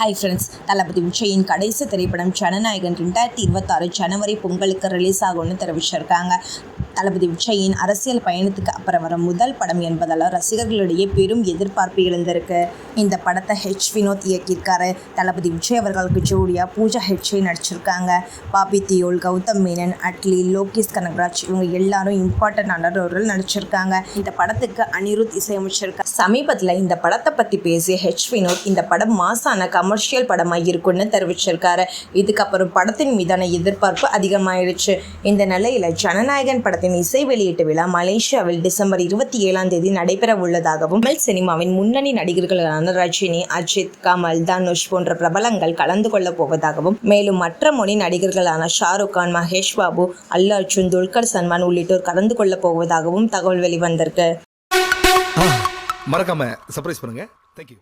Hi friends, தளபதி விஜயின் கடைசி திரைப்படம் ஜனநாயகன் 2026 ஜனவரி பொங்கலுக்கு ரிலீஸ் ஆகும்னு தெரிவிச்சிருக்காங்க. தளபதி விஜயின் அரசியல் பயணத்துக்கு அப்புறம் வர முதல் படம் என்பதால் ரசிகர்களிடையே பெரும் எதிர்பார்ப்பு எழுந்திருக்கு. இந்த படத்தை வினோத் இயக்கியிருக்காரு. தளபதி விஜய் அவர்களுக்கு ஜோடியா பூஜா ஹெச்ஏ நடிச்சிருக்காங்க. பாபி தியோல், கௌதம் மேனன், அட்லி, லோகேஷ் கனகராஜ் இவங்க எல்லாரும் இம்பார்ட்டன்டான ரோல் நடிச்சிருக்காங்க. இந்த படத்துக்கு அனிருத் இசையமைச்சிருக்காங்க. சமீபத்தில் இந்த படத்தை பற்றி பேசிய வினோத் இந்த படம் மாசான கமர்ஷியல் படமாக இருக்குன்னு தெரிவிச்சிருக்காரு. இதுக்கப்புறம் படத்தின் மீதான எதிர்பார்ப்பு அதிகமாயிடுச்சு. இந்த நிலையில் ஜனநாயகன் படத்தின் இசை வெளியீட்டு விழா மலேசியாவில் டிசம்பர் 27 நடைபெற உள்ளதாகவும் தமிழ் சினிமாவின் முன்னணி நடிகர்களான ரஜினி, அஜித், கமல், தனுஷ் போன்ற பிரபலங்கள் கலந்து கொள்ள போவதாகவும் மேலும் மற்ற மொழி நடிகர்களான ஷாருக் கான், மகேஷ் பாபு, அல்லு அர்ஜுன், துல்கர் சல்மான் உள்ளிட்டோர் கலந்து கொள்ள போவதாகவும் தகவல் வெளிவந்திருக்கு. மறக்காம சர்ப்ரைஸ் பண்ணுங்க. தேங்க்யூ.